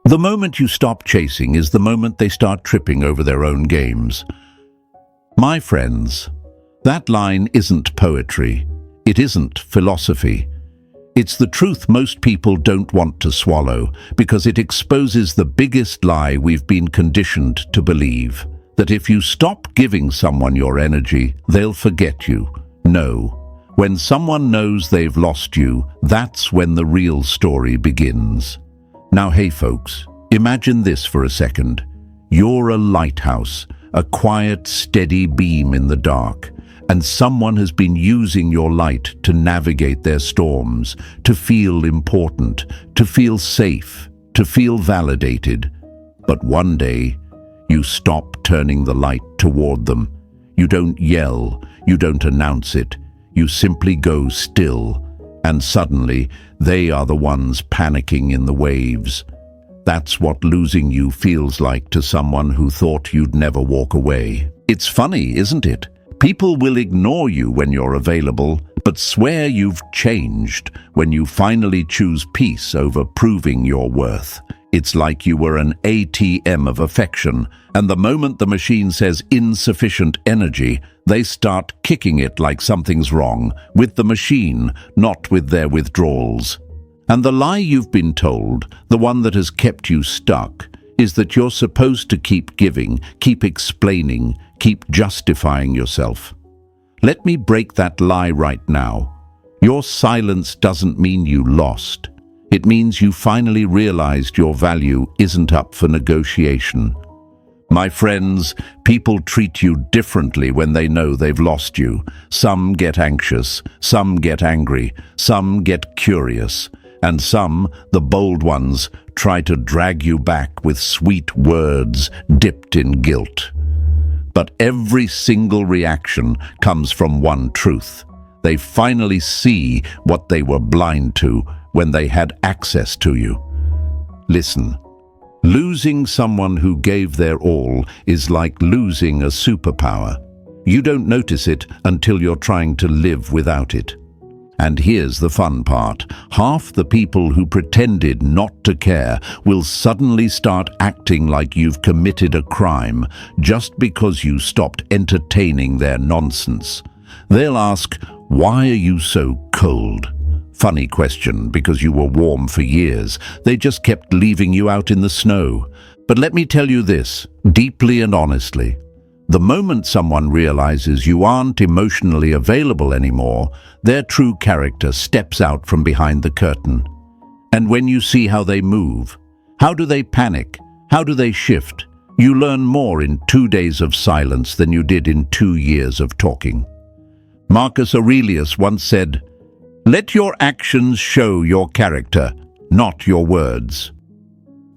The moment you stop chasing is the moment they start tripping over their own games. My friends, that line isn't poetry. It isn't philosophy. It's the truth most people don't want to swallow because it exposes the biggest lie we've been conditioned to believe. That if you stop giving someone your energy, they'll forget you. No. When someone knows they've lost you, that's when the real story begins. Now, hey folks, imagine this for a second. You're a lighthouse, a quiet, steady beam in the dark, and someone has been using your light to navigate their storms, to feel important, to feel safe, to feel validated. But one day, you stop turning the light toward them. You don't yell, you don't announce it, you simply go still, and suddenly they are the ones panicking in the waves. That's what losing you feels like to someone who thought you'd never walk away. It's funny, isn't it? People will ignore you when you're available, but swear you've changed when you finally choose peace over proving your worth. It's like you were an ATM of affection, and the moment the machine says insufficient energy, they start kicking it like something's wrong, with the machine, not with their withdrawals. And the lie you've been told, the one that has kept you stuck, is that you're supposed to keep giving, keep explaining, keep justifying yourself. Let me break that lie right now. Your silence doesn't mean you lost. It means you finally realized your value isn't up for negotiation. My friends, people treat you differently when they know they've lost you. Some get anxious, some get angry, some get curious, and some, the bold ones, try to drag you back with sweet words dipped in guilt. But every single reaction comes from one truth. They finally see what they were blind to when they had access to you. Listen, losing someone who gave their all is like losing a superpower. You don't notice it until you're trying to live without it. And here's the fun part. Half the people who pretended not to care will suddenly start acting like you've committed a crime just because you stopped entertaining their nonsense. They'll ask, "Why are you so cold?" Funny question, because you were warm for years. They just kept leaving you out in the snow. But let me tell you this, deeply and honestly. The moment someone realizes you aren't emotionally available anymore, their true character steps out from behind the curtain. And when you see how they move, how do they panic, how do they shift, you learn more in 2 days of silence than you did in 2 years of talking. Marcus Aurelius once said, "Let your actions show your character, not your words."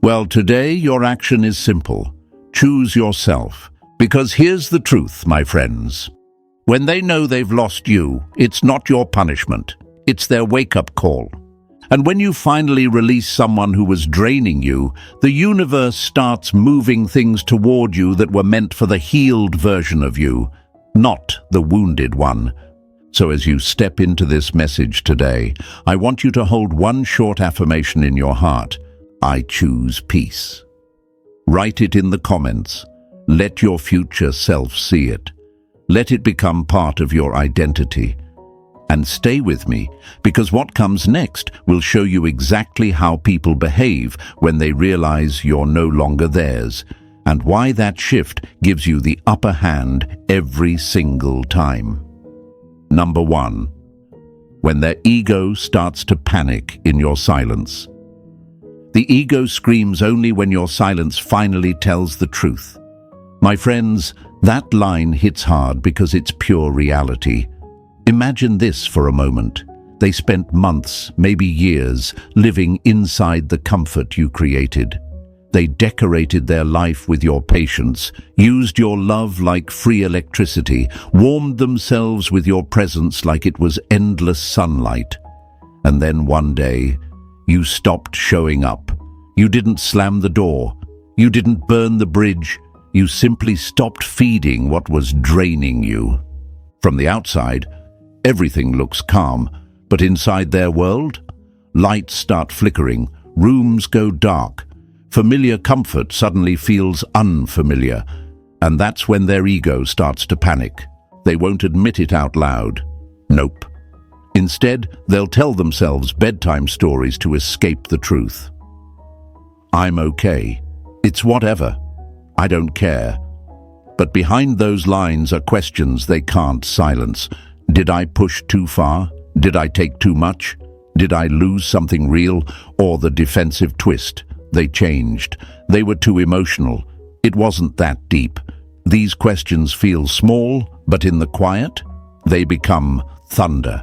Well, today your action is simple. Choose yourself. Because here's the truth, my friends. When they know they've lost you, it's not your punishment. It's their wake-up call. And when you finally release someone who was draining you, the universe starts moving things toward you that were meant for the healed version of you, not the wounded one. So as you step into this message today, I want you to hold one short affirmation in your heart. I choose peace. Write it in the comments. Let your future self see it. Let it become part of your identity. And stay with me, because what comes next will show you exactly how people behave when they realize you're no longer theirs, and why that shift gives you the upper hand every single time. Number 1. When their ego starts to panic in your silence. The ego screams only when your silence finally tells the truth. My friends, that line hits hard because it's pure reality. Imagine this for a moment. They spent months, maybe years, living inside the comfort you created. They decorated their life with your patience, used your love like free electricity, warmed themselves with your presence like it was endless sunlight. And then one day, you stopped showing up. You didn't slam the door. You didn't burn the bridge. You simply stopped feeding what was draining you. From the outside, everything looks calm, but inside their world, lights start flickering, rooms go dark, Familiar comfort suddenly feels unfamiliar, and that's when their ego starts to panic. They won't admit it out loud. Nope. Instead, they'll tell themselves bedtime stories to escape the truth. I'm okay. It's whatever. I don't care. But behind those lines are questions they can't silence. Did I push too far? Did I take too much? Did I lose something real? Or the defensive twist? They changed. They were too emotional. It wasn't that deep. These questions feel small, but in the quiet, they become thunder.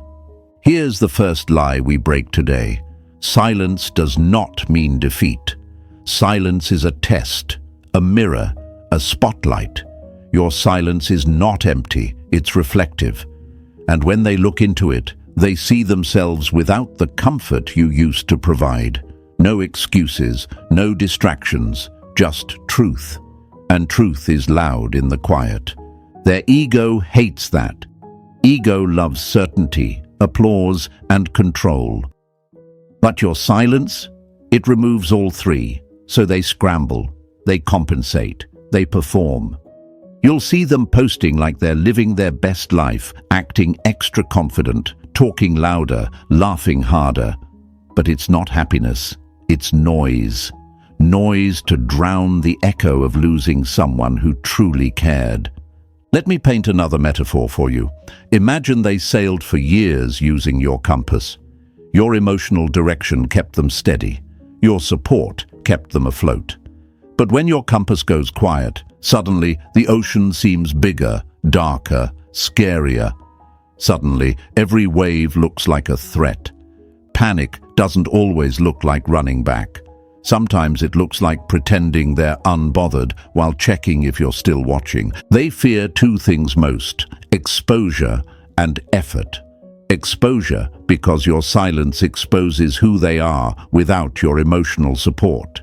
Here's the first lie we break today. Silence does not mean defeat. Silence is a test, a mirror, a spotlight. Your silence is not empty, it's reflective. And when they look into it, they see themselves without the comfort you used to provide. No excuses, no distractions, just truth. And truth is loud in the quiet. Their ego hates that. Ego loves certainty, applause, and control. But your silence, it removes all three. So they scramble, they compensate, they perform. You'll see them posting like they're living their best life, acting extra confident, talking louder, laughing harder. But it's not happiness, it's noise. Noise to drown the echo of losing someone who truly cared. Let me paint another metaphor for you. Imagine they sailed for years using your compass. Your emotional direction kept them steady. Your support kept them afloat. But when your compass goes quiet, suddenly the ocean seems bigger, darker, scarier. Suddenly, every wave looks like a threat. Panic doesn't always look like running back. Sometimes it looks like pretending they're unbothered while checking if you're still watching. They fear two things most: exposure and effort. Exposure because your silence exposes who they are without your emotional support.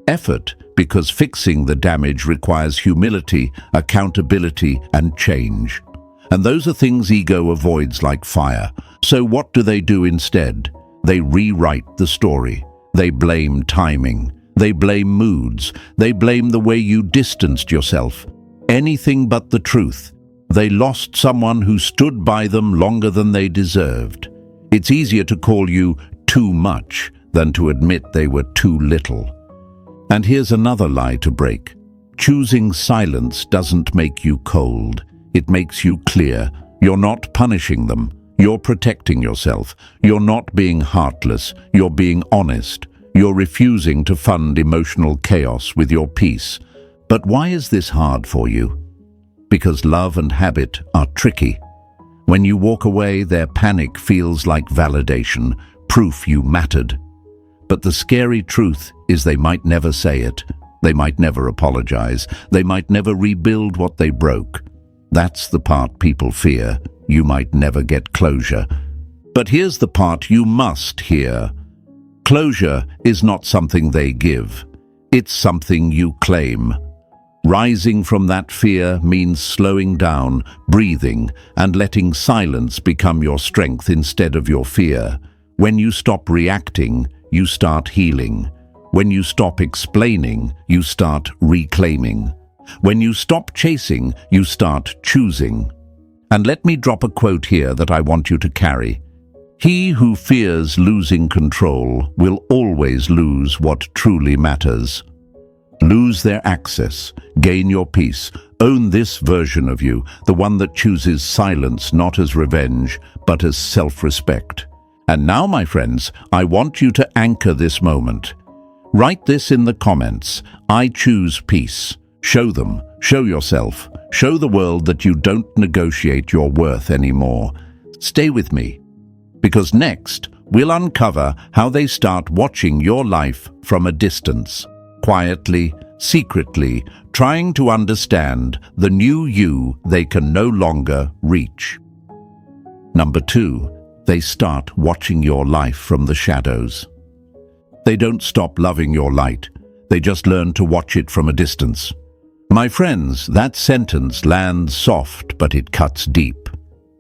Effort because fixing the damage requires humility, accountability, and change. And those are things ego avoids like fire. So what do they do instead? They rewrite the story. They blame timing. They blame moods. They blame the way you distanced yourself. Anything but the truth. They lost someone who stood by them longer than they deserved. It's easier to call you too much than to admit they were too little. And here's another lie to break. Choosing silence doesn't make you cold. It makes you clear. You're not punishing them. You're protecting yourself. You're not being heartless. You're being honest. You're refusing to fund emotional chaos with your peace. But why is this hard for you? Because love and habit are tricky. When you walk away, their panic feels like validation, proof you mattered. But the scary truth is they might never say it. They might never apologize. They might never rebuild what they broke. That's the part people fear. You might never get closure. But here's the part you must hear. Closure is not something they give. It's something you claim. Rising from that fear means slowing down, breathing, and letting silence become your strength instead of your fear. When you stop reacting, you start healing. When you stop explaining, you start reclaiming. When you stop chasing, you start choosing. And let me drop a quote here that I want you to carry. He who fears losing control will always lose what truly matters. Lose their access, gain your peace, own this version of you, the one that chooses silence not as revenge, but as self-respect. And now, my friends, I want you to anchor this moment. Write this in the comments. I choose peace. Show them, show yourself, show the world that you don't negotiate your worth anymore. Stay with me, because next we'll uncover how they start watching your life from a distance, quietly, secretly, trying to understand the new you they can no longer reach. Number 2, they start watching your life from the shadows. They don't stop loving your light, they just learn to watch it from a distance. My friends, that sentence lands soft, but it cuts deep.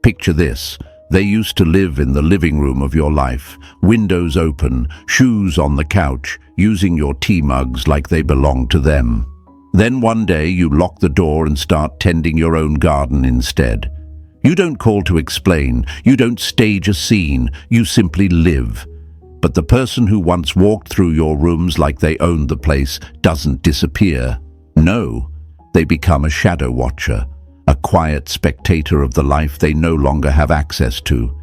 Picture this. They used to live in the living room of your life, windows open, shoes on the couch, using your tea mugs like they belonged to them. Then one day you lock the door and start tending your own garden instead. You don't call to explain, you don't stage a scene, you simply live. But the person who once walked through your rooms like they owned the place doesn't disappear. No, they become a shadow watcher, a quiet spectator of the life they no longer have access to.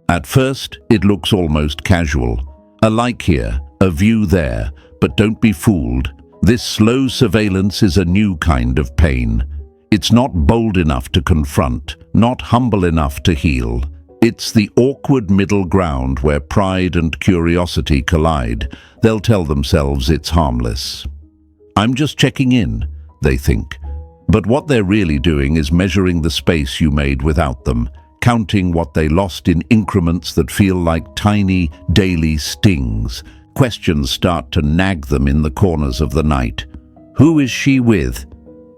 At first, it looks almost casual. A like here, a view there, but don't be fooled. This slow surveillance is a new kind of pain. It's not bold enough to confront, not humble enough to heal. It's the awkward middle ground where pride and curiosity collide. They'll tell themselves it's harmless. I'm just checking in, they think. But what they're really doing is measuring the space you made without them, counting what they lost in increments that feel like tiny, daily stings. Questions start to nag them in the corners of the night. Who is she with?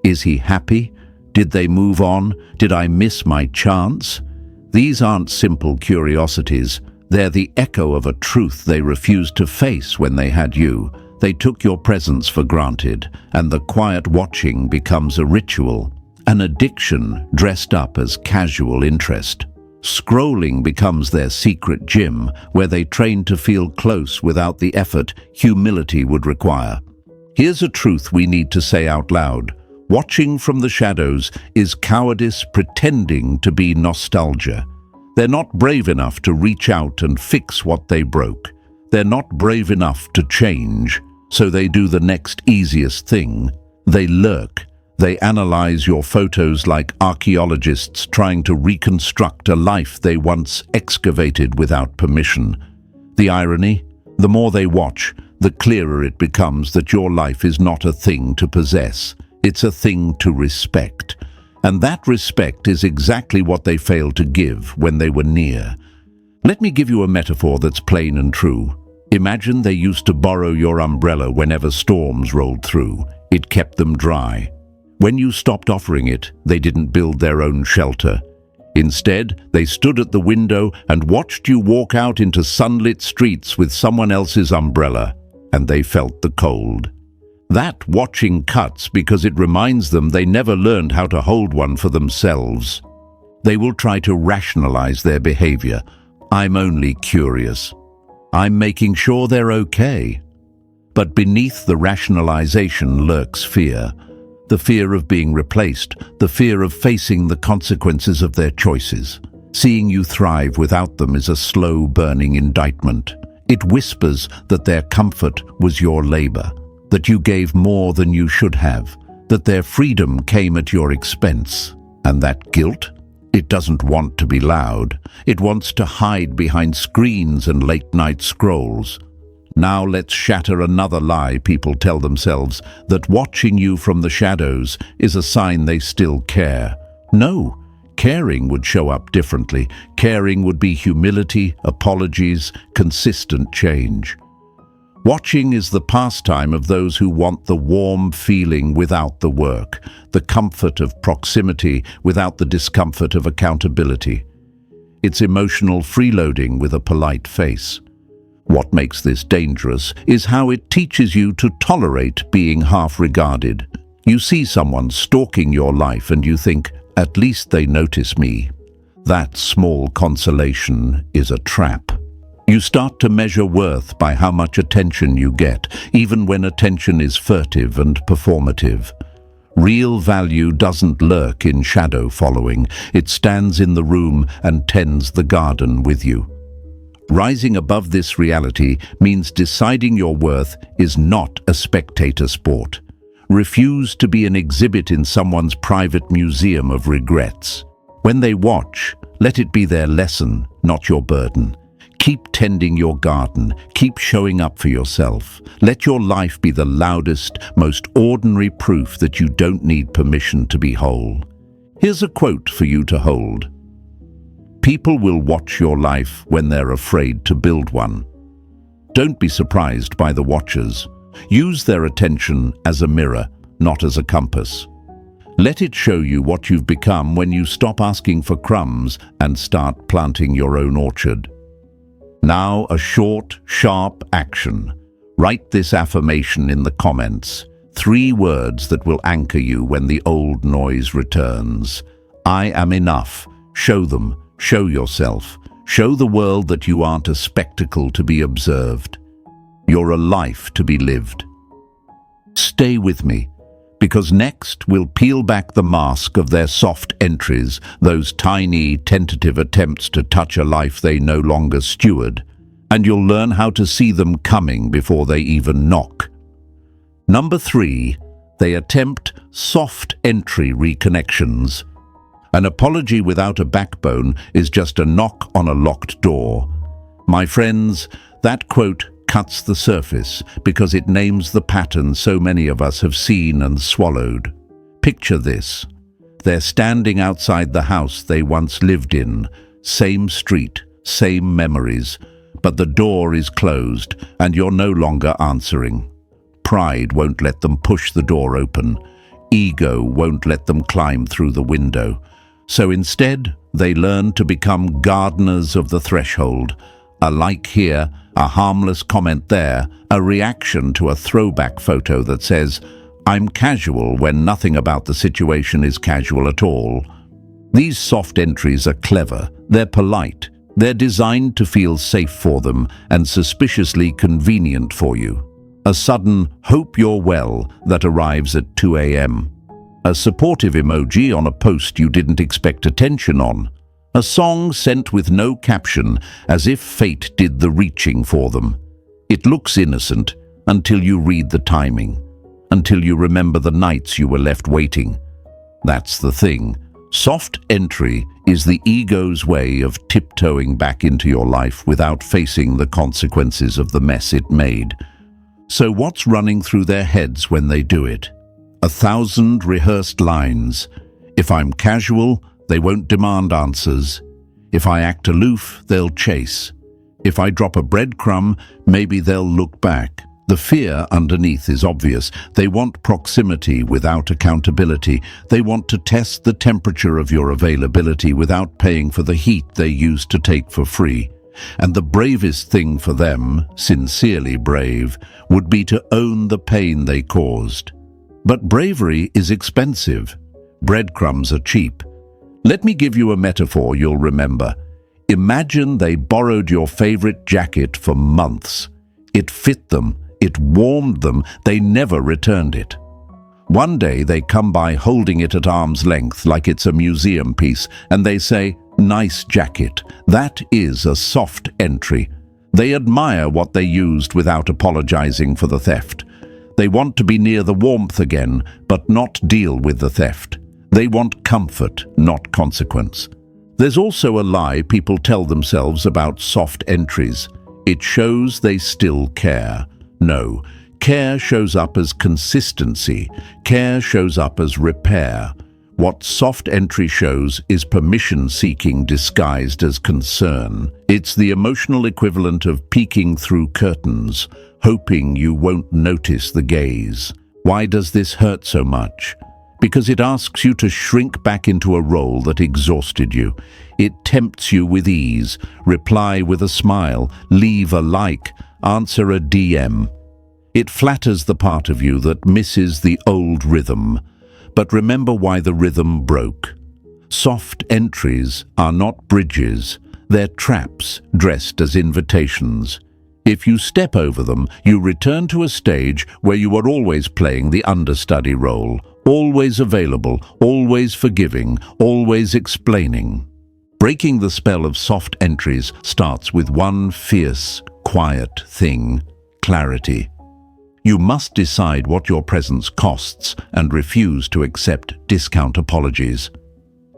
Is he happy? Did they move on? Did I miss my chance? These aren't simple curiosities. They're the echo of a truth they refused to face when they had you. They took your presence for granted, and the quiet watching becomes a ritual, an addiction dressed up as casual interest. Scrolling becomes their secret gym, where they train to feel close without the effort humility would require. Here's a truth we need to say out loud. Watching from the shadows is cowardice pretending to be nostalgia. They're not brave enough to reach out and fix what they broke. They're not brave enough to change, so they do the next easiest thing. They lurk. They analyze your photos like archaeologists trying to reconstruct a life they once excavated without permission. The irony? The more they watch, the clearer it becomes that your life is not a thing to possess. It's a thing to respect. And that respect is exactly what they failed to give when they were near. Let me give you a metaphor that's plain and true. Imagine they used to borrow your umbrella whenever storms rolled through. It kept them dry. When you stopped offering it, they didn't build their own shelter. Instead, they stood at the window and watched you walk out into sunlit streets with someone else's umbrella, and they felt the cold. That watching cuts because it reminds them they never learned how to hold one for themselves. They will try to rationalize their behavior. I'm only curious. I'm making sure they're okay. But beneath the rationalization lurks fear. The fear of being replaced, the fear of facing the consequences of their choices. Seeing you thrive without them is a slow burning indictment. It whispers that their comfort was your labor, that you gave more than you should have, that their freedom came at your expense. And that guilt? It doesn't want to be loud. It wants to hide behind screens and late-night scrolls. Now let's shatter another lie people tell themselves, that watching you from the shadows is a sign they still care. No, caring would show up differently. Caring would be humility, apologies, consistent change. Watching is the pastime of those who want the warm feeling without the work, the comfort of proximity without the discomfort of accountability. It's emotional freeloading with a polite face. What makes this dangerous is how it teaches you to tolerate being half-regarded. You see someone stalking your life and you think, at least they notice me. That small consolation is a trap. You start to measure worth by how much attention you get, even when attention is furtive and performative. Real value doesn't lurk in shadow following. It stands in the room and tends the garden with you. Rising above this reality means deciding your worth is not a spectator sport. Refuse to be an exhibit in someone's private museum of regrets. When they watch, let it be their lesson, not your burden. Keep tending your garden. Keep showing up for yourself. Let your life be the loudest, most ordinary proof that you don't need permission to be whole. Here's a quote for you to hold. People will watch your life when they're afraid to build one. Don't be surprised by the watchers. Use their attention as a mirror, not as a compass. Let it show you what you've become when you stop asking for crumbs and start planting your own orchard. Now, a short, sharp action. Write this affirmation in the comments. 3 words that will anchor you when the old noise returns. I am enough. Show them. Show yourself. Show the world that you aren't a spectacle to be observed. You're a life to be lived. Stay with me, because next we'll peel back the mask of their soft entries, those tiny, tentative attempts to touch a life they no longer steward, and you'll learn how to see them coming before they even knock. Number 3, they attempt soft entry reconnections. An apology without a backbone is just a knock on a locked door. My friends, that quote cuts the surface because it names the pattern so many of us have seen and swallowed. Picture this. They're standing outside the house they once lived in, same street, same memories, but the door is closed and you're no longer answering. Pride won't let them push the door open. Ego won't let them climb through the window. So instead, they learn to become gardeners of the threshold. A like here, a harmless comment there, a reaction to a throwback photo that says, I'm casual when nothing about the situation is casual at all. These soft entries are clever, they're polite, they're designed to feel safe for them and suspiciously convenient for you. A sudden hope you're well that arrives at 2 a.m. A supportive emoji on a post you didn't expect attention on. A song sent with no caption, as if fate did the reaching for them. It looks innocent until you read the timing, until you remember the nights you were left waiting. That's the thing. Soft entry is the ego's way of tiptoeing back into your life without facing the consequences of the mess it made. So what's running through their heads when they do it? 1,000 rehearsed lines. If I'm casual, they won't demand answers. If I act aloof, they'll chase. If I drop a breadcrumb, maybe they'll look back. The fear underneath is obvious. They want proximity without accountability. They want to test the temperature of your availability without paying for the heat they used to take for free. And the bravest thing for them, sincerely brave, would be to own the pain they caused. But bravery is expensive. Breadcrumbs are cheap. Let me give you a metaphor you'll remember. Imagine they borrowed your favorite jacket for months. It fit them, it warmed them, they never returned it. One day they come by holding it at arm's length like it's a museum piece, and they say, "Nice jacket." That is a soft entry. They admire what they used without apologizing for the theft. They want to be near the warmth again, but not deal with the theft. They want comfort, not consequence. There's also a lie people tell themselves about soft entries. It shows they still care. No, care shows up as consistency. Care shows up as repair. What soft entry shows is permission-seeking disguised as concern. It's the emotional equivalent of peeking through curtains, hoping you won't notice the gaze. Why does this hurt so much? Because it asks you to shrink back into a role that exhausted you. It tempts you with ease. Reply with a smile, leave a like, answer a DM. It flatters the part of you that misses the old rhythm. But remember why the rhythm broke. Soft entries are not bridges. They're traps dressed as invitations. If you step over them, you return to a stage where you are always playing the understudy role, always available, always forgiving, always explaining. Breaking the spell of soft entries starts with one fierce, quiet thing: clarity. You must decide what your presence costs and refuse to accept discount apologies.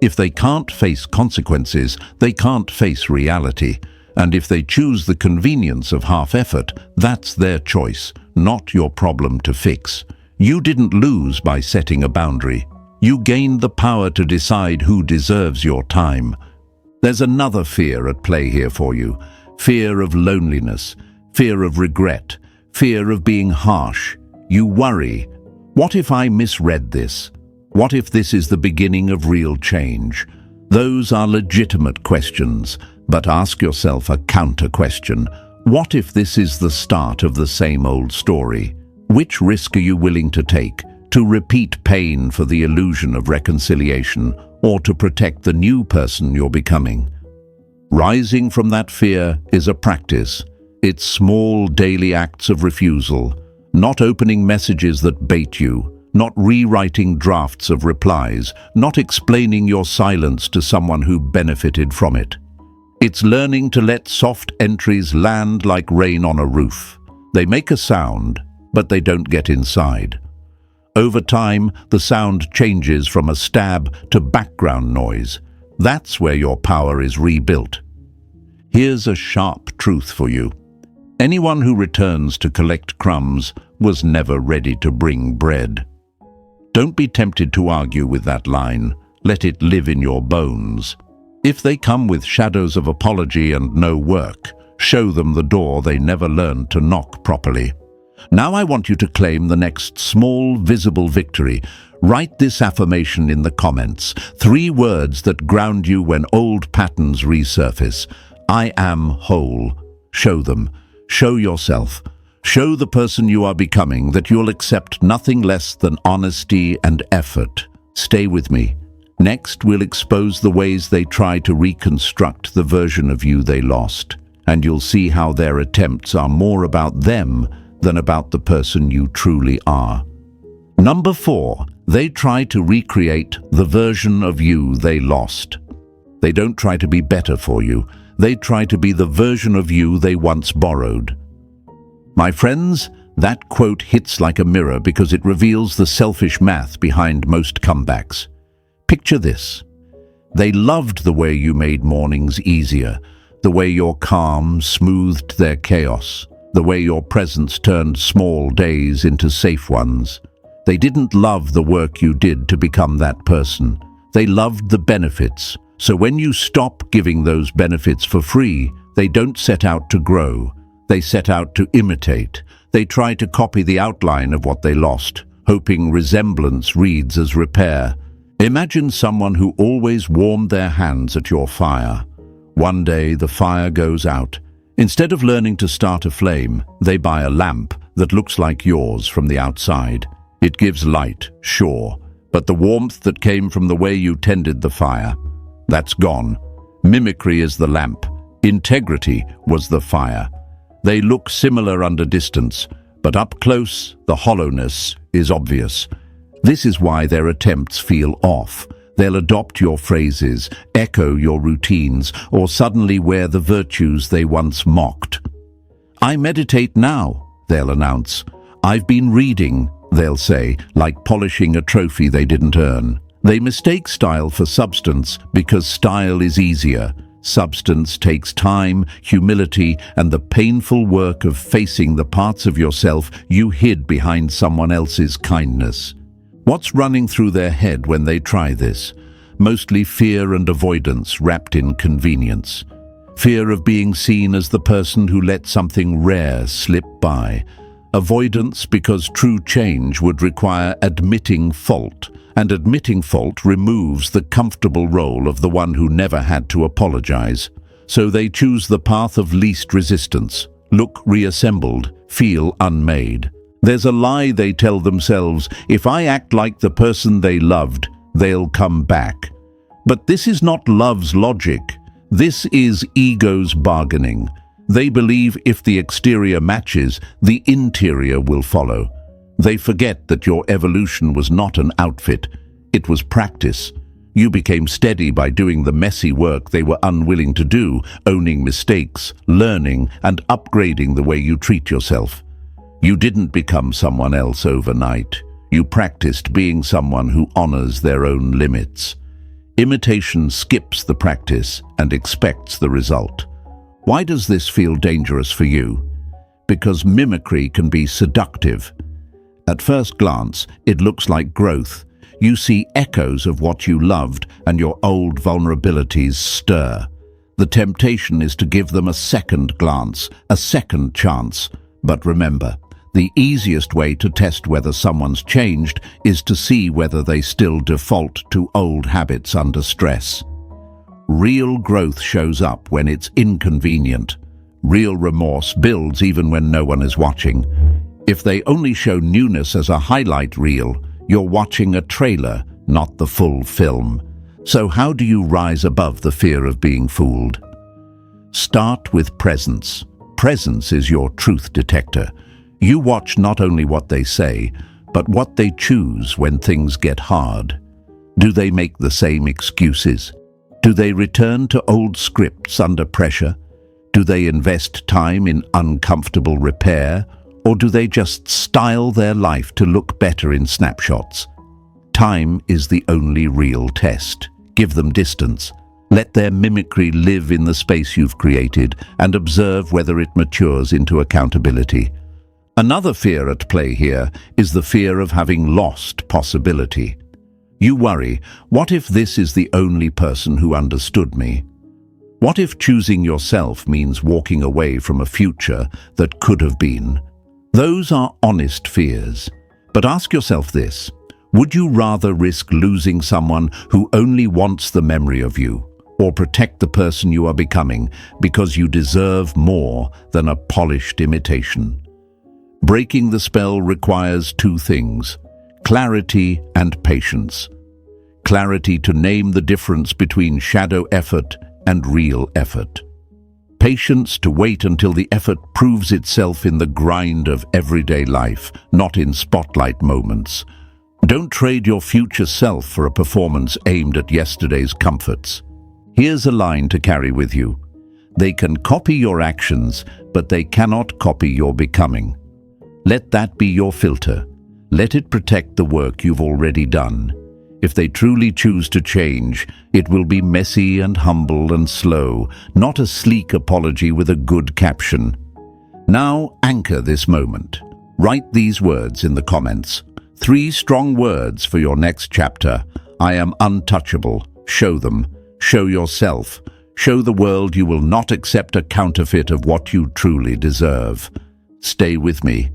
If they can't face consequences, they can't face reality. And if they choose the convenience of half-effort, that's their choice, not your problem to fix. You didn't lose by setting a boundary. You gained the power to decide who deserves your time. There's another fear at play here for you. Fear of loneliness, fear of regret, fear of being harsh. You worry, what if I misread this? What if this is the beginning of real change? Those are legitimate questions, but ask yourself a counter question. What if this is the start of the same old story? Which risk are you willing to take? To repeat pain for the illusion of reconciliation, or to protect the new person you're becoming? Rising from that fear is a practice. It's small daily acts of refusal, not opening messages that bait you, not rewriting drafts of replies, not explaining your silence to someone who benefited from it. It's learning to let soft entries land like rain on a roof. They make a sound, but they don't get inside. Over time, the sound changes from a stab to background noise. That's where your power is rebuilt. Here's a sharp truth for you. Anyone who returns to collect crumbs was never ready to bring bread. Don't be tempted to argue with that line. Let it live in your bones. If they come with shadows of apology and no work, show them the door they never learned to knock properly. Now I want you to claim the next small, visible victory. Write this affirmation in the comments. 3 words that ground you when old patterns resurface. I am whole. Show them. Show yourself. Show the person you are becoming that you'll accept nothing less than honesty and effort. Stay with me. Next, we'll expose the ways they try to reconstruct the version of you they lost, and you'll see how their attempts are more about them than about the person you truly are. Number 4, they try to recreate the version of you they lost. They don't try to be better for you. They try to be the version of you they once borrowed. My friends, that quote hits like a mirror because it reveals the selfish math behind most comebacks. Picture this. They loved the way you made mornings easier, the way your calm smoothed their chaos, the way your presence turned small days into safe ones. They didn't love the work you did to become that person. They loved the benefits. So when you stop giving those benefits for free, they don't set out to grow. They set out to imitate. They try to copy the outline of what they lost, hoping resemblance reads as repair. Imagine someone who always warmed their hands at your fire. One day the fire goes out. Instead of learning to start a flame, they buy a lamp that looks like yours from the outside. It gives light, sure, but the warmth that came from the way you tended the fire, that's gone. Mimicry is the lamp. Integrity was the fire. They look similar under distance, but up close, the hollowness is obvious. This is why their attempts feel off. They'll adopt your phrases, echo your routines, or suddenly wear the virtues they once mocked. I meditate now, they'll announce. I've been reading, they'll say, like polishing a trophy they didn't earn. They mistake style for substance because style is easier. Substance takes time, humility, and the painful work of facing the parts of yourself you hid behind someone else's kindness. What's running through their head when they try this? Mostly fear and avoidance wrapped in convenience. Fear of being seen as the person who let something rare slip by. Avoidance because true change would require admitting fault, and admitting fault removes the comfortable role of the one who never had to apologize. So they choose the path of least resistance, look reassembled, feel unmade. There's a lie they tell themselves: if I act like the person they loved, they'll come back. But this is not love's logic. This is ego's bargaining. They believe if the exterior matches, the interior will follow. They forget that your evolution was not an outfit, it was practice. You became steady by doing the messy work they were unwilling to do, owning mistakes, learning, and upgrading the way you treat yourself. You didn't become someone else overnight. You practiced being someone who honors their own limits. Imitation skips the practice and expects the result. Why does this feel dangerous for you? Because mimicry can be seductive. At first glance, it looks like growth. You see echoes of what you loved, and your old vulnerabilities stir. The temptation is to give them a second glance, a second chance. But remember, The easiest way to test whether someone's changed is to see whether they still default to old habits under stress. Real growth shows up when it's inconvenient. Real remorse builds even when no one is watching. If they only show newness as a highlight reel, you're watching a trailer, not the full film. So how do you rise above the fear of being fooled? Start with presence. Presence is your truth detector. You watch not only what they say, but what they choose when things get hard. Do they make the same excuses? Do they return to old scripts under pressure? Do they invest time in uncomfortable repair? Or do they just style their life to look better in snapshots? Time is the only real test. Give them distance. Let their mimicry live in the space you've created and observe whether it matures into accountability. Another fear at play here is the fear of having lost possibility. You worry, what if this is the only person who understood me? What if choosing yourself means walking away from a future that could have been? Those are honest fears. But ask yourself this: would you rather risk losing someone who only wants the memory of you, or protect the person you are becoming because you deserve more than a polished imitation? Breaking the spell requires two things: clarity and patience. Clarity to name the difference between shadow effort and real effort. Patience to wait until the effort proves itself in the grind of everyday life, not in spotlight moments. Don't trade your future self for a performance aimed at yesterday's comforts. Here's a line to carry with you: they can copy your actions, but they cannot copy your becoming. Let that be your filter. Let it protect the work you've already done. If they truly choose to change, it will be messy and humble and slow, not a sleek apology with a good caption. Now anchor this moment. Write these words in the comments. 3 strong words for your next chapter. I am untouchable. Show them. Show yourself. Show the world you will not accept a counterfeit of what you truly deserve. Stay with me.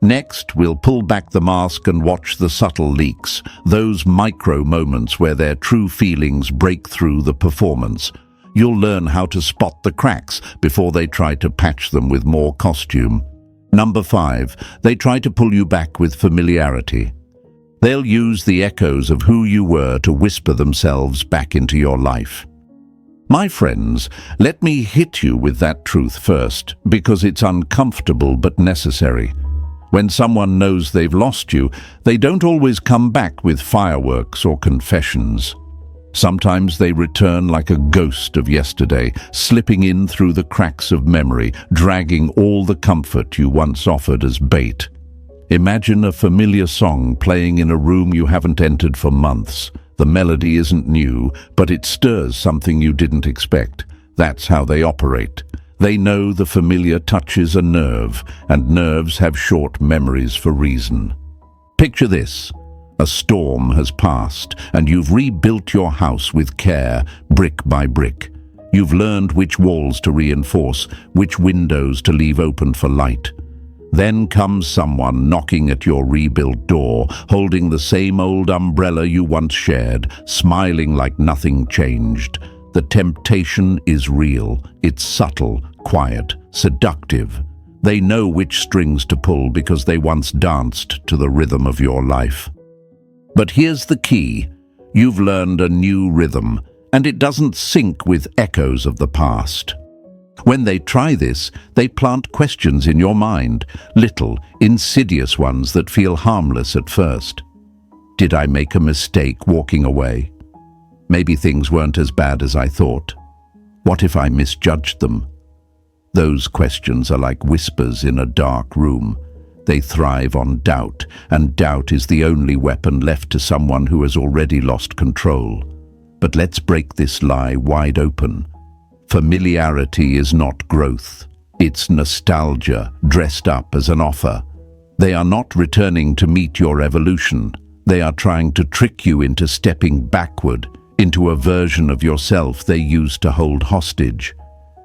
Next, we'll pull back the mask and watch the subtle leaks, those micro moments where their true feelings break through the performance. You'll learn how to spot the cracks before they try to patch them with more costume. Number 5, they try to pull you back with familiarity. They'll use the echoes of who you were to whisper themselves back into your life. My friends, let me hit you with that truth first, because it's uncomfortable but necessary. When someone knows they've lost you, they don't always come back with fireworks or confessions. Sometimes they return like a ghost of yesterday, slipping in through the cracks of memory, dragging all the comfort you once offered as bait. Imagine a familiar song playing in a room you haven't entered for months. The melody isn't new, but it stirs something you didn't expect. That's how they operate. They know the familiar touches a nerve, and nerves have short memories for reason. Picture this. A storm has passed, and you've rebuilt your house with care, brick by brick. You've learned which walls to reinforce, which windows to leave open for light. Then comes someone knocking at your rebuilt door, holding the same old umbrella you once shared, smiling like nothing changed. The temptation is real. It's subtle, quiet, seductive. They know which strings to pull because they once danced to the rhythm of your life. But here's the key. You've learned a new rhythm, and it doesn't sync with echoes of the past. When they try this, they plant questions in your mind, little, insidious ones that feel harmless at first. Did I make a mistake walking away? Maybe things weren't as bad as I thought. What if I misjudged them? Those questions are like whispers in a dark room. They thrive on doubt, and doubt is the only weapon left to someone who has already lost control. But let's break this lie wide open. Familiarity is not growth. It's nostalgia dressed up as an offer. They are not returning to meet your evolution. They are trying to trick you into stepping backward, into a version of yourself they used to hold hostage.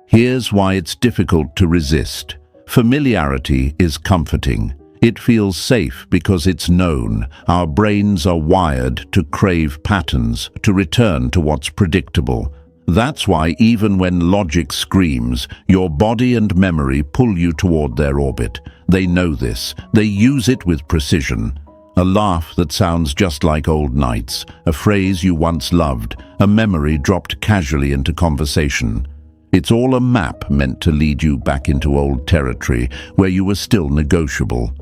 Here's why it's difficult to resist. Familiarity is comforting. It feels safe because it's known. Our brains are wired to crave patterns, to return to what's predictable. That's why even when logic screams, your body and memory pull you toward their orbit. They know this. They use it with precision. A laugh that sounds just like old nights, a phrase you once loved, a memory dropped casually into conversation. It's all a map meant to lead you back into old territory where you were still negotiable.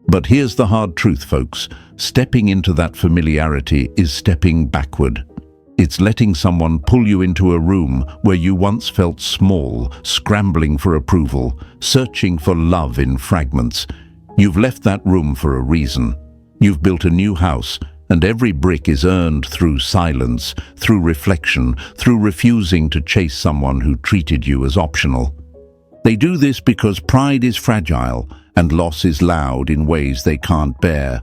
But here's the hard truth, folks. Stepping into that familiarity is stepping backward. It's letting someone pull you into a room where you once felt small, scrambling for approval, searching for love in fragments. You've left that room for a reason. You've built a new house, and every brick is earned through silence, through reflection, through refusing to chase someone who treated you as optional. They do this because pride is fragile and loss is loud in ways they can't bear.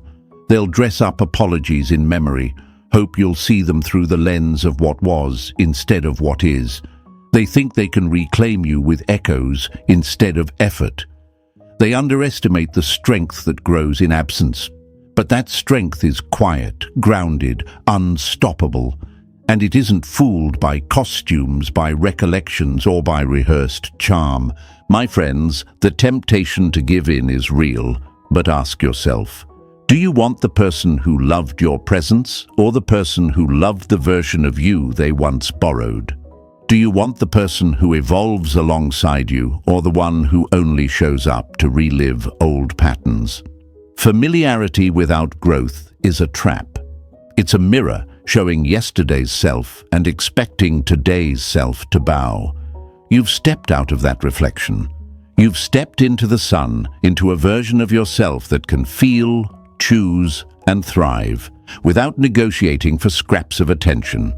They'll dress up apologies in memory, hope you'll see them through the lens of what was instead of what is. They think they can reclaim you with echoes instead of effort. They underestimate the strength that grows in absence. But that strength is quiet, grounded, unstoppable. And it isn't fooled by costumes, by recollections, or by rehearsed charm. My friends, the temptation to give in is real, but ask yourself, do you want the person who loved your presence, or the person who loved the version of you they once borrowed? Do you want the person who evolves alongside you, or the one who only shows up to relive old patterns? Familiarity without growth is a trap. It's a mirror showing yesterday's self and expecting today's self to bow. You've stepped out of that reflection. You've stepped into the sun, into a version of yourself that can feel, choose, and thrive without negotiating for scraps of attention.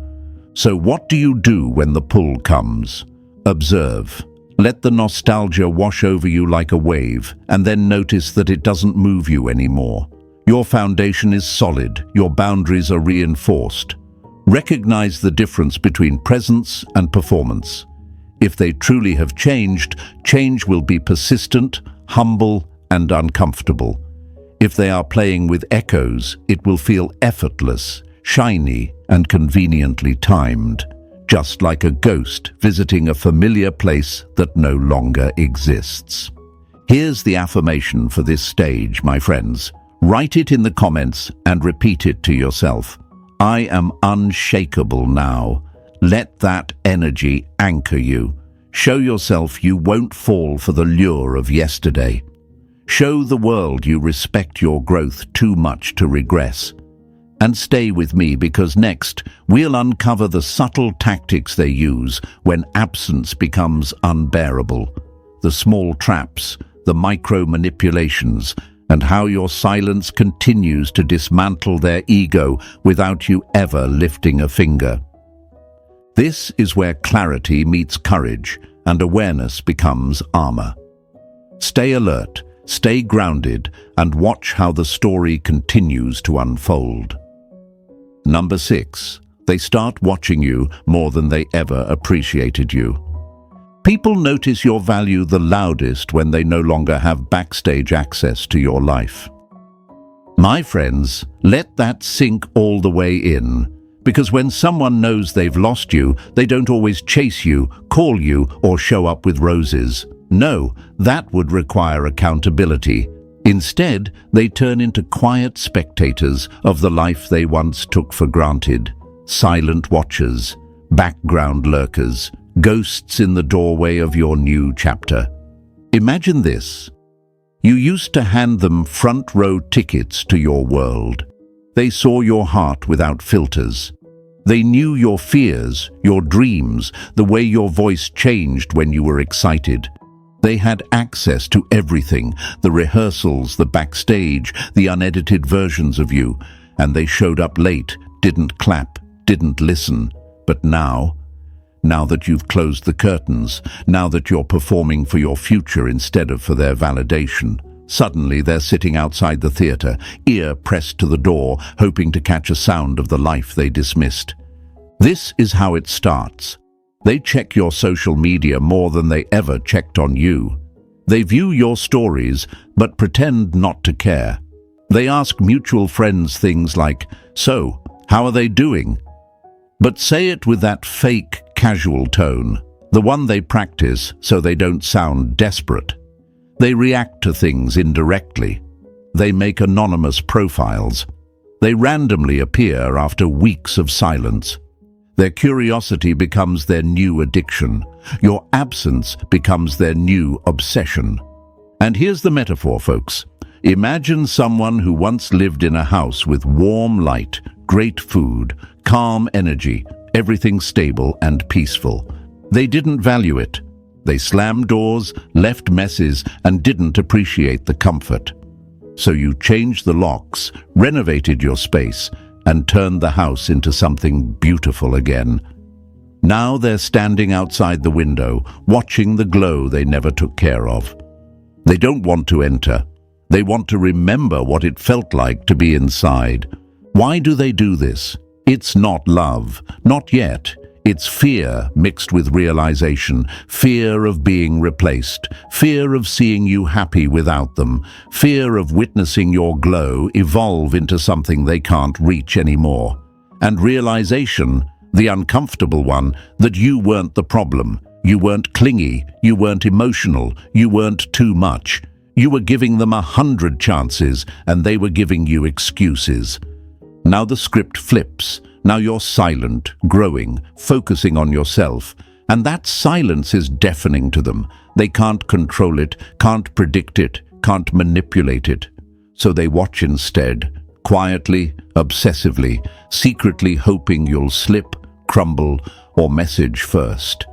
So what do you do when the pull comes? Observe. Let the nostalgia wash over you like a wave, and then notice that it doesn't move you anymore. Your foundation is solid, your boundaries are reinforced. Recognize the difference between presence and performance. If they truly have changed, change will be persistent, humble, and uncomfortable. If they are playing with echoes, it will feel effortless, shiny, and conveniently timed. Just like a ghost visiting a familiar place that no longer exists. Here's the affirmation for this stage, my friends. Write it in the comments and repeat it to yourself. I am unshakable now. Let that energy anchor you. Show yourself you won't fall for the lure of yesterday. Show the world you respect your growth too much to regress. And stay with me because next we'll uncover the subtle tactics they use when absence becomes unbearable, the small traps, the micro-manipulations, and how your silence continues to dismantle their ego without you ever lifting a finger. This is where clarity meets courage and awareness becomes armor. Stay alert, stay grounded, and watch how the story continues to unfold. Number 6. They start watching you more than they ever appreciated you. People notice your value the loudest when they no longer have backstage access to your life. My friends, let that sink all the way in. Because when someone knows they've lost you, they don't always chase you, call you, or show up with roses. No, that would require accountability. Instead, they turn into quiet spectators of the life they once took for granted. Silent watchers, background lurkers, ghosts in the doorway of your new chapter. Imagine this. You used to hand them front row tickets to your world. They saw your heart without filters. They knew your fears, your dreams, the way your voice changed when you were excited. They had access to everything, the rehearsals, the backstage, the unedited versions of you, and they showed up late, didn't clap, didn't listen. But now that you've closed the curtains, now that you're performing for your future instead of for their validation, suddenly they're sitting outside the theater, ear pressed to the door, hoping to catch a sound of the life they dismissed. This is how it starts. They check your social media more than they ever checked on you. They view your stories but pretend not to care. They ask mutual friends things like, "So, how are they doing?" But say it with that fake, casual tone, the one they practice so they don't sound desperate. They react to things indirectly. They make anonymous profiles. They randomly appear after weeks of silence. Their curiosity becomes their new addiction. Your absence becomes their new obsession. And here's the metaphor, folks. Imagine someone who once lived in a house with warm light, great food, calm energy, everything stable and peaceful. They didn't value it. They slammed doors, left messes, and didn't appreciate the comfort. So you changed the locks, renovated your space, and turned the house into something beautiful again. Now they're standing outside the window, watching the glow they never took care of. They don't want to enter. They want to remember what it felt like to be inside. Why do they do this? It's not love, not yet. It's fear mixed with realization, fear of being replaced, fear of seeing you happy without them, fear of witnessing your glow evolve into something they can't reach anymore. And realization, the uncomfortable one, that you weren't the problem. You weren't clingy, you weren't emotional, you weren't too much. You were giving them 100 chances and they were giving you excuses. Now the script flips. Now you're silent, growing, focusing on yourself, and that silence is deafening to them. They can't control it, can't predict it, can't manipulate it. So they watch instead, quietly, obsessively, secretly hoping you'll slip, crumble, or message first.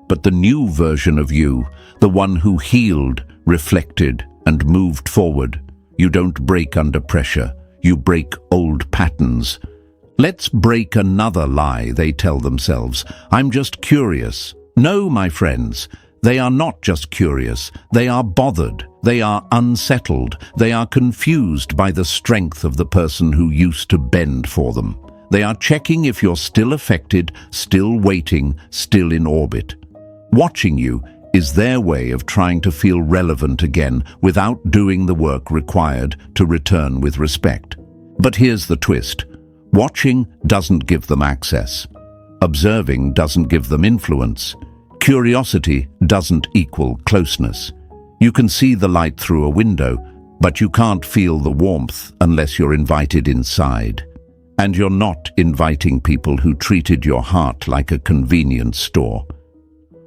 But the new version of you, the one who healed, reflected, and moved forward, you don't break under pressure, you break old patterns. Let's break another lie, they tell themselves. I'm just curious. No, my friends, they are not just curious. They are bothered. They are unsettled. They are confused by the strength of the person who used to bend for them. They are checking if you're still affected, still waiting, still in orbit. Watching you is their way of trying to feel relevant again without doing the work required to return with respect. But here's the twist. Watching doesn't give them access. Observing doesn't give them influence. Curiosity doesn't equal closeness. You can see the light through a window, but you can't feel the warmth unless you're invited inside. And you're not inviting people who treated your heart like a convenience store.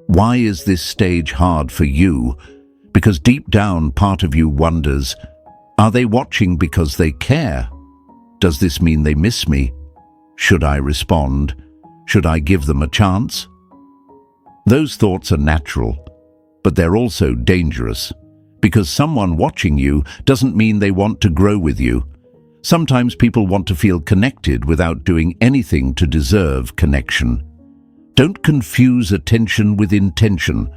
Why is this stage hard for you? Because deep down, part of you wonders, are they watching because they care? Does this mean they miss me? Should I respond? Should I give them a chance? Those thoughts are natural, but they're also dangerous, because someone watching you doesn't mean they want to grow with you. Sometimes people want to feel connected without doing anything to deserve connection. Don't confuse attention with intention.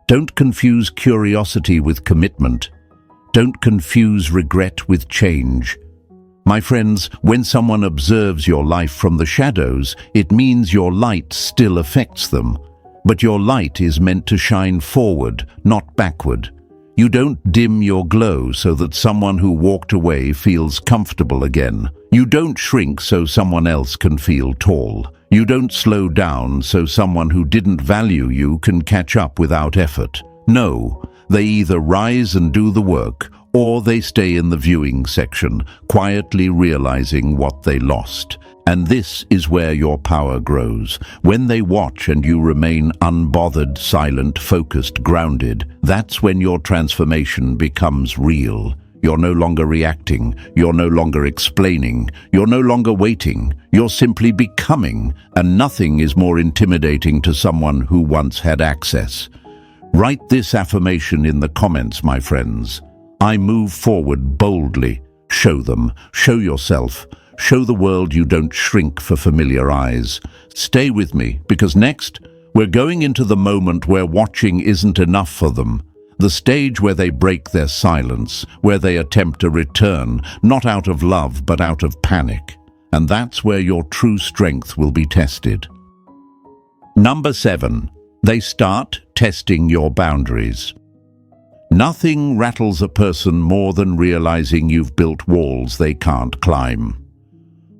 Don't confuse curiosity with commitment. Don't confuse regret with change. My friends, when someone observes your life from the shadows, it means your light still affects them. But your light is meant to shine forward, not backward. You don't dim your glow so that someone who walked away feels comfortable again. You don't shrink so someone else can feel tall. You don't slow down so someone who didn't value you can catch up without effort. No, they either rise and do the work, or they stay in the viewing section, quietly realizing what they lost. And this is where your power grows. When they watch and you remain unbothered, silent, focused, grounded, that's when your transformation becomes real. You're no longer reacting. You're no longer explaining. You're no longer waiting. You're simply becoming. And nothing is more intimidating to someone who once had access. Write this affirmation in the comments, my friends. I move forward boldly. Show them. Show yourself. Show the world you don't shrink for familiar eyes. Stay with me, because next, we're going into the moment where watching isn't enough for them. The stage where they break their silence, where they attempt a return, not out of love, but out of panic. And that's where your true strength will be tested. Number 7. They start testing your boundaries. Nothing rattles a person more than realizing you've built walls they can't climb.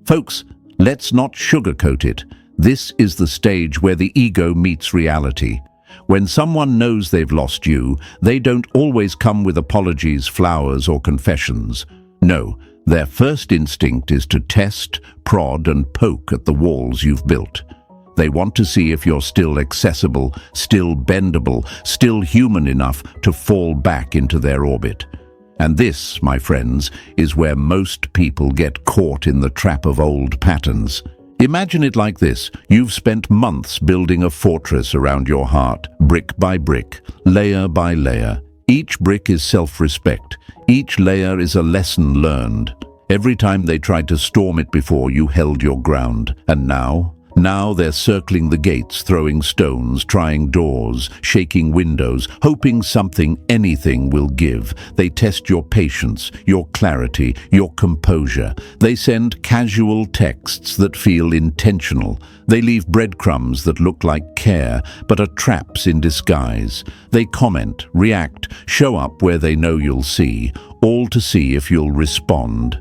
Folks, let's not sugarcoat it. This is the stage where the ego meets reality. When someone knows they've lost you, they don't always come with apologies, flowers, or confessions. No, their first instinct is to test, prod, and poke at the walls you've built. They want to see if you're still accessible, still bendable, still human enough to fall back into their orbit. And this, my friends, is where most people get caught in the trap of old patterns. Imagine it like this. You've spent months building a fortress around your heart, brick by brick, layer by layer. Each brick is self-respect. Each layer is a lesson learned. Every time they tried to storm it before, you held your ground. And now they're circling the gates, throwing stones, trying doors, shaking windows, hoping something, anything will give. They test your patience, your clarity, your composure. They send casual texts that feel intentional. They leave breadcrumbs that look like care, but are traps in disguise. They comment, react, show up where they know you'll see, all to see if you'll respond.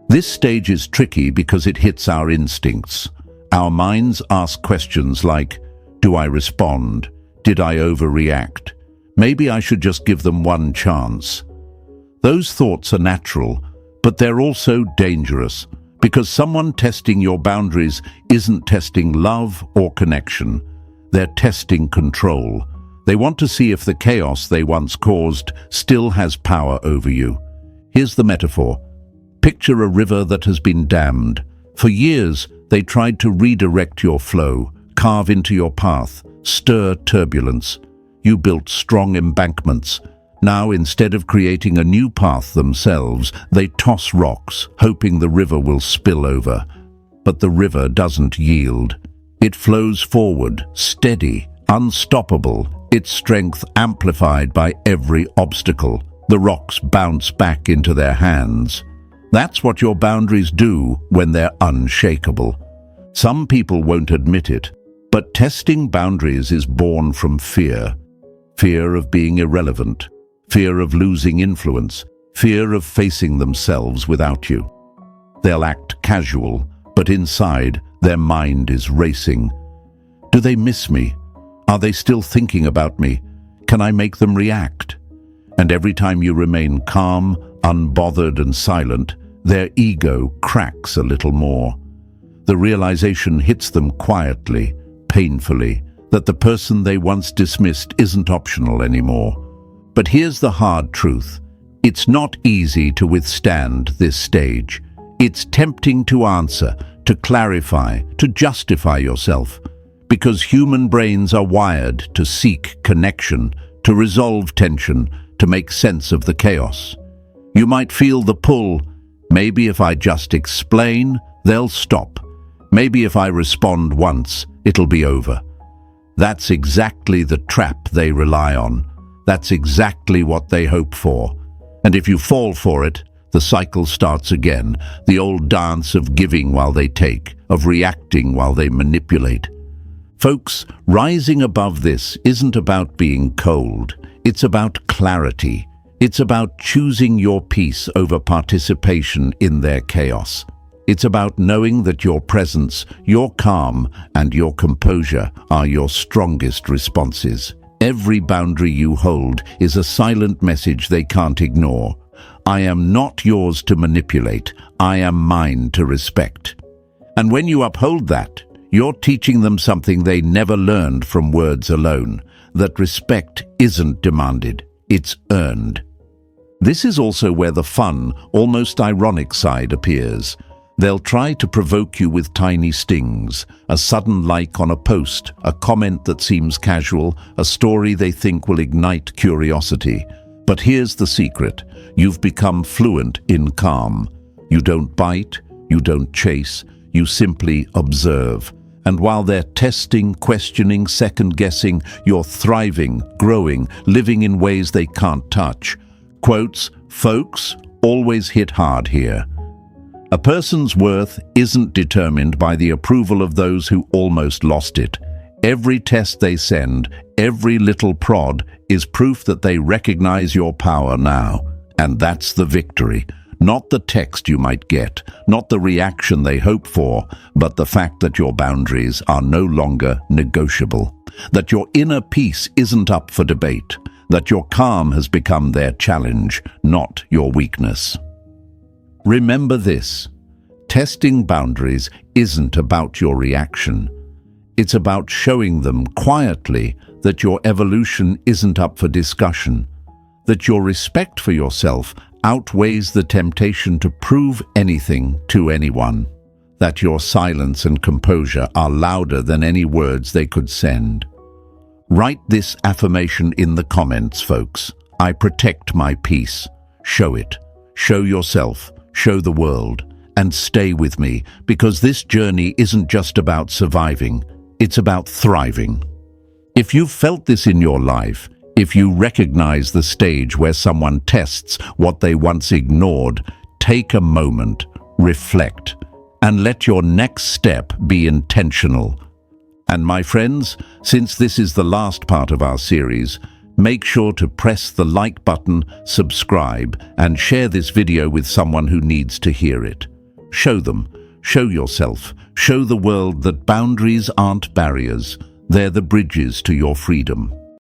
This stage is tricky because it hits our instincts. Our minds ask questions like, do I respond? Did I overreact? Maybe I should just give them one chance. Those thoughts are natural, but they're also dangerous because someone testing your boundaries isn't testing love or connection. They're testing control. They want to see if the chaos they once caused still has power over you. Here's the metaphor. Picture a river that has been dammed. For years, they tried to redirect your flow, carve into your path, stir turbulence. You built strong embankments. Now, instead of creating a new path themselves, they toss rocks, hoping the river will spill over. But the river doesn't yield. It flows forward, steady, unstoppable, its strength amplified by every obstacle. The rocks bounce back into their hands. That's what your boundaries do when they're unshakable. Some people won't admit it, but testing boundaries is born from fear. Fear of being irrelevant, fear of losing influence, fear of facing themselves without you. They'll act casual, but inside, their mind is racing. Do they miss me? Are they still thinking about me? Can I make them react? And every time you remain calm, unbothered and silent, their ego cracks a little more. The realization hits them quietly, painfully, that the person they once dismissed isn't optional anymore. But here's the hard truth. It's not easy to withstand this stage. It's tempting to answer, to clarify, to justify yourself, because human brains are wired to seek connection, to resolve tension, to make sense of the chaos. You might feel the pull. Maybe if I just explain, they'll stop. Maybe if I respond once, it'll be over. That's exactly the trap they rely on. That's exactly what they hope for. And if you fall for it, the cycle starts again, the old dance of giving while they take, of reacting while they manipulate. Folks, rising above this isn't about being cold. It's about clarity. It's about choosing your peace over participation in their chaos. It's about knowing that your presence, your calm, and your composure are your strongest responses. Every boundary you hold is a silent message they can't ignore. I am not yours to manipulate. I am mine to respect. And when you uphold that, you're teaching them something they never learned from words alone, that respect isn't demanded, it's earned. This is also where the fun, almost ironic side appears. They'll try to provoke you with tiny stings, a sudden like on a post, a comment that seems casual, a story they think will ignite curiosity. But here's the secret. You've become fluent in calm. You don't bite, you don't chase, you simply observe. And while they're testing, questioning, second-guessing, you're thriving, growing, living in ways they can't touch. Quotes, folks, always hit hard here. A person's worth isn't determined by the approval of those who almost lost it. Every test they send, every little prod, is proof that they recognize your power now. And that's the victory. Not the text you might get, not the reaction they hope for, but the fact that your boundaries are no longer negotiable. That your inner peace isn't up for debate. That your calm has become their challenge, not your weakness. Remember this: testing boundaries isn't about your reaction. It's about showing them quietly that your evolution isn't up for discussion, that your respect for yourself outweighs the temptation to prove anything to anyone, that your silence and composure are louder than any words they could send. Write this affirmation in the comments, folks. I protect my peace. Show it. Show yourself. Show the world. And stay with me, because this journey isn't just about surviving. It's about thriving. If you've felt this in your life, if you recognize the stage where someone tests what they once ignored, take a moment, reflect, and let your next step be intentional. And my friends, since this is the last part of our series, make sure to press the like button, subscribe, and share this video with someone who needs to hear it. Show them, show yourself, show the world that boundaries aren't barriers, they're the bridges to your freedom.